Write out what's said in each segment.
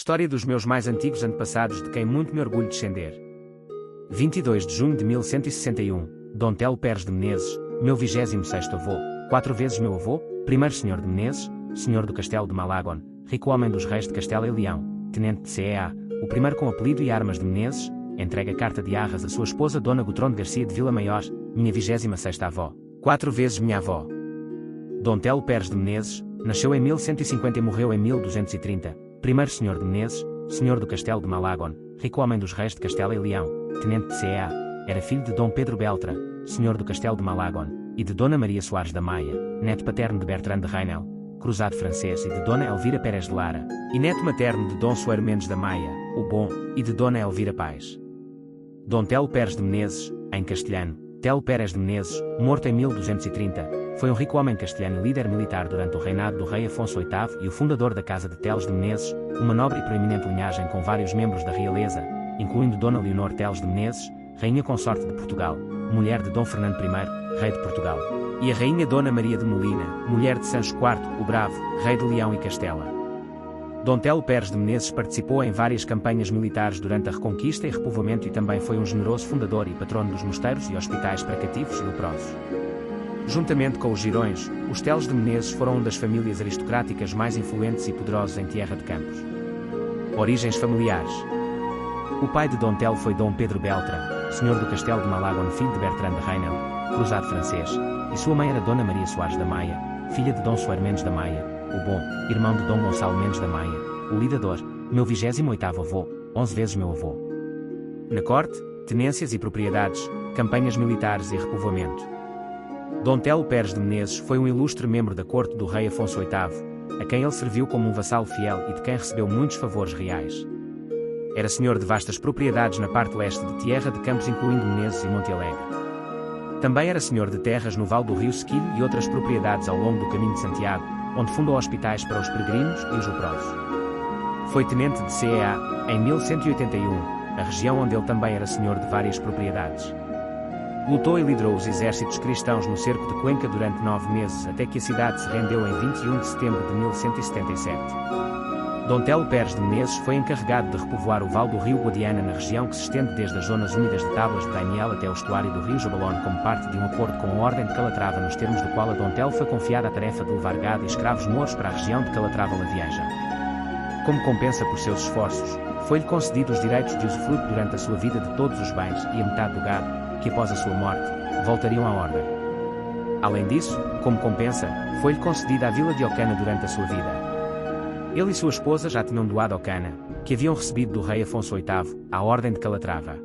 História dos meus mais antigos antepassados de quem muito me orgulho descender. 22 de junho de 1161, Dom Telo Pérez de Menezes, meu 26º avô, 4 vezes meu avô, primeiro senhor de Menezes, senhor do Castelo de Malagon, rico homem dos reis de Castela e Leão, tenente de CEA, o primeiro com apelido e armas de Menezes, entrega a carta de arras à sua esposa Dona Gutron de Garcia de Vila Maior, minha 26ª avó, 4 vezes minha avó. Dom Telo Pérez de Menezes, nasceu em 1150 e morreu em 1230, primeiro senhor de Menezes, senhor do Castelo de Malagon, rico homem dos reis de Castela e Leão, tenente de CEA, era filho de Dom Pedro Beltra, senhor do Castelo de Malagon, e de Dona Maria Soares da Maia, neto paterno de Bertrand de Rainel, cruzado francês, e de Dona Elvira Pérez de Lara, e neto materno de Dom Soeiro Mendes da Maia, o Bom, e de Dona Elvira Paz. Dom Telo Pérez de Menezes, em castelhano, Telo Pérez de Menezes, morto em 1230, foi um rico homem castelhano e líder militar durante o reinado do rei Afonso VIII e o fundador da Casa de Teles de Menezes, uma nobre e proeminente linhagem com vários membros da realeza, incluindo Dona Leonor Teles de Menezes, rainha consorte de Portugal, mulher de Dom Fernando I, rei de Portugal, e a rainha Dona Maria de Molina, mulher de Sancho IV, o Bravo, rei de Leão e Castela. Dom Telo Pérez de Menezes participou em várias campanhas militares durante a Reconquista e Repovoamento e também foi um generoso fundador e patrono dos mosteiros e hospitais para cativos e leprosos. Juntamente com os Girões, os Teles de Menezes foram uma das famílias aristocráticas mais influentes e poderosas em Tierra de Campos. Origens familiares. O pai de Dom Telo foi Dom Pedro Beltra, senhor do Castelo de Malagon, filho de Bertrand de Rainel, cruzado francês, e sua mãe era Dona Maria Soares da Maia, filha de Dom Soeiro Mendes da Maia, o Bom, irmão de Dom Gonçalo Mendes da Maia, o Lidador, meu 28º avô, 11 vezes meu avô. Na corte, tenências e propriedades, campanhas militares e repovoamento. Dom Telo Pérez de Menezes foi um ilustre membro da corte do rei Afonso VIII, a quem ele serviu como um vassalo fiel e de quem recebeu muitos favores reais. Era senhor de vastas propriedades na parte leste de Tierra de Campos, incluindo Menezes e Monte Alegre. Também era senhor de terras no Vale do Rio Sequilho e outras propriedades ao longo do Caminho de Santiago, onde fundou hospitais para os peregrinos e os leprosos. Foi tenente de CEA, em 1181, a região onde ele também era senhor de várias propriedades. Lutou e liderou os exércitos cristãos no cerco de Cuenca durante 9 meses, até que a cidade se rendeu em 21 de setembro de 1177. Dom Telo Pérez de Menezes foi encarregado de repovoar o Vale do Rio Guadiana na região que se estende desde as zonas úmidas de Tábuas de Daimiel até o estuário do rio Jabalón, como parte de um acordo com a Ordem de Calatrava, nos termos do qual a Dom Telo foi confiada a tarefa de levar gado e escravos mouros para a região de Calatrava-Lavianja. Como compensa por seus esforços, foi-lhe concedido os direitos de usufruto durante a sua vida de todos os bens e a metade do gado, que após a sua morte, voltariam à Ordem. Além disso, como compensa, foi-lhe concedida a vila de Ocana durante a sua vida. Ele e sua esposa já tinham doado Ocana, que haviam recebido do rei Afonso VIII, à Ordem de Calatrava.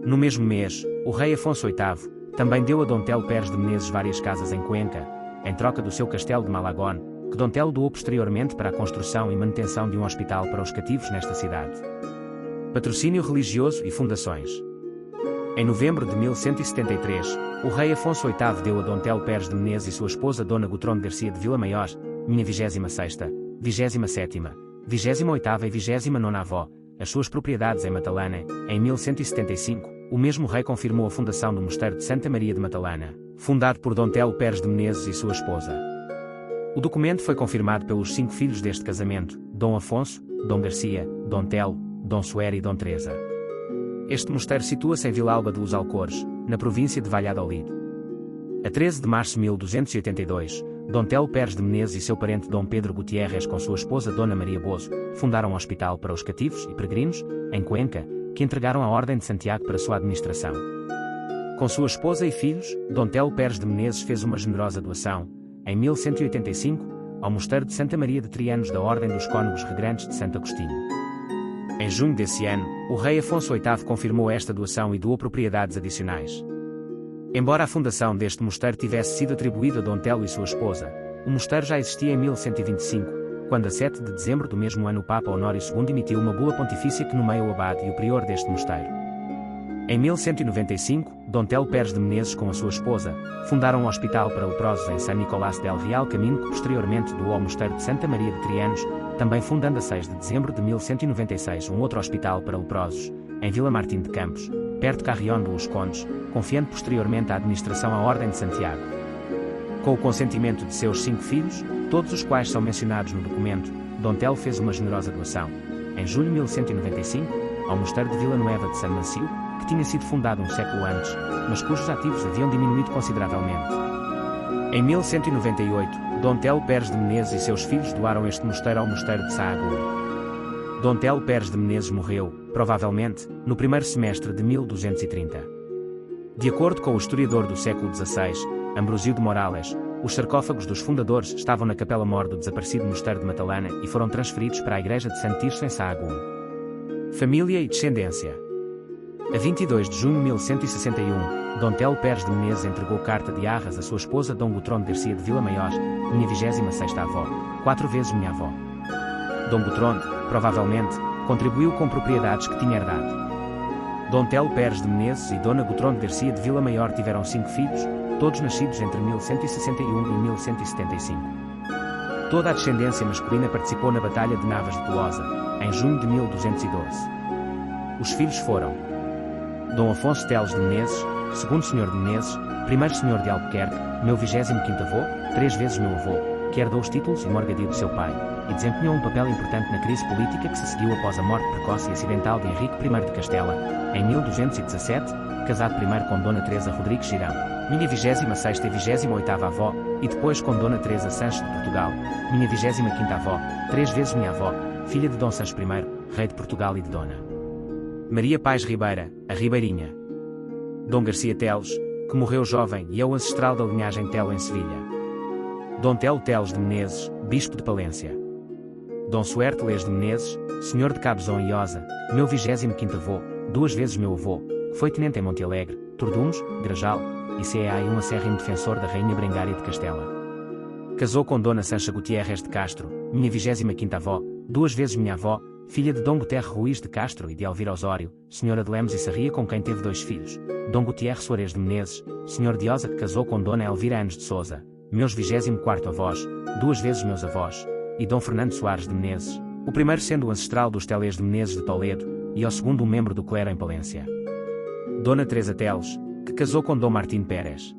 No mesmo mês, o rei Afonso VIII também deu a Dom Telo Pérez de Menezes várias casas em Cuenca, em troca do seu castelo de Malagon, que Dom Telo doou posteriormente para a construção e manutenção de um hospital para os cativos nesta cidade. Patrocínio religioso e fundações. Em novembro de 1173, o rei Afonso VIII deu a Dom Telo Pérez de Menezes e sua esposa Dona Gutron de Garcia de Vila Maior, minha 26ª, 27ª, 28ª e 29ª avó, as suas propriedades em Matalana. Em 1175, o mesmo rei confirmou a fundação do Mosteiro de Santa Maria de Matalana, fundado por Dom Telo Pérez de Menezes e sua esposa. O documento foi confirmado pelos 5 filhos deste casamento, Dom Afonso, Dom Garcia, Dom Telo, Dom Suero e Dom Teresa. Este mosteiro situa-se em Vilalba de Los Alcores, na província de Valladolid. A 13 de março de 1282, Dom Telo Pérez de Menezes e seu parente Dom Pedro Gutierrez com sua esposa Dona Maria Bozo fundaram um hospital para os cativos e peregrinos, em Cuenca, que entregaram à Ordem de Santiago para sua administração. Com sua esposa e filhos, Dom Telo Pérez de Menezes fez uma generosa doação, em 1185, ao Mosteiro de Santa Maria de Trianos da Ordem dos Cônegos Regrantes de Santo Agostinho. Em junho desse ano, o rei Afonso VIII confirmou esta doação e doou propriedades adicionais. Embora a fundação deste mosteiro tivesse sido atribuída a Dom Telo e sua esposa, o mosteiro já existia em 1125, quando a 7 de dezembro do mesmo ano o Papa Honório II emitiu uma bula pontifícia que nomeia o abade e o prior deste mosteiro. Em 1195, Dom Telo Pérez de Menezes com a sua esposa fundaram um hospital para leprosos em San Nicolás del Real Caminho, que posteriormente doou ao Mosteiro de Santa Maria de Trianos, também fundando a 6 de dezembro de 1196 um outro hospital para leprosos, em Vila Martim de Campos, perto de Carrión de los Condes, confiando posteriormente a administração à Ordem de Santiago. Com o consentimento de seus 5 filhos, todos os quais são mencionados no documento, Dom Telo fez uma generosa doação. em julho de 1195, ao mosteiro de Vila Nueva de San Mancio, que tinha sido fundado um século antes, mas cujos ativos haviam diminuído consideravelmente. Em 1198, Dom Telo Pérez de Menezes e seus filhos doaram este mosteiro ao mosteiro de Sahagún. Dom Telo Pérez de Menezes morreu, provavelmente, no primeiro semestre de 1230. De acordo com o historiador do século XVI, Ambrosio de Morales, os sarcófagos dos fundadores estavam na capela mor do desaparecido mosteiro de Matalana e foram transferidos para a igreja de Santo Tirso em Sahagún. Família e descendência. A 22 de junho de 1161, Dom Telo Pérez de Menezes entregou carta de arras à sua esposa Dom Gutrón de Garcia de Vila Maior, minha 26ª avó, 4 vezes minha avó. Dom Gutrón, provavelmente, contribuiu com propriedades que tinha herdado. Dom Telo Pérez de Menezes e Dona Gutrón de Garcia de Vila Maior tiveram 5 filhos, todos nascidos entre 1161 e 1175. Toda a descendência masculina participou na Batalha de Navas de Tolosa, em junho de 1212. Os filhos foram Dom Afonso Teles de Menezes, segundo senhor de Menezes, primeiro senhor de Albuquerque, meu 25º avô, 3 vezes meu avô, que herdou os títulos e morgadia do seu pai, e desempenhou um papel importante na crise política que se seguiu após a morte precoce e acidental de Henrique I de Castela, em 1217, casado primeiro com Dona Teresa Rodrigues Girão, minha 26ª e 28ª avó, e depois com Dona Teresa Sanches de Portugal, minha 25ª avó, 3 vezes minha avó, filha de Dom Sanches I, rei de Portugal e de Dona Maria Pais Ribeira, a Ribeirinha. Dom Garcia Teles, que morreu jovem e é o ancestral da linhagem Telo em Sevilha. Dom Telo Teles de Menezes, bispo de Palência. Dom Suerteles de Menezes, senhor de Cabzon e Osa, meu 25º avô, 2 vezes meu avô, que foi tenente em Monte Alegre, Tordumes, Grajal, e CEA e um acérrimo defensor da rainha Brengária de Castela. Casou com Dona Sancha Gutierrez de Castro, minha 25ª avó, 2 vezes minha avó, filha de Dom Guterres Ruiz de Castro e de Elvira Osório, senhora de Lemos e Sarria com quem teve 2 filhos, Dom Gutierre Soares de Menezes, senhor de Osa que casou com Dona Elvira Anos de Sousa, meus 24º avós, 2 vezes meus avós, e Dom Fernando Soares de Menezes, o primeiro sendo o ancestral dos Telês de Menezes de Toledo, e ao segundo um membro do clero em Palência. Dona Teresa Teles, que casou com Dom Martim Pérez.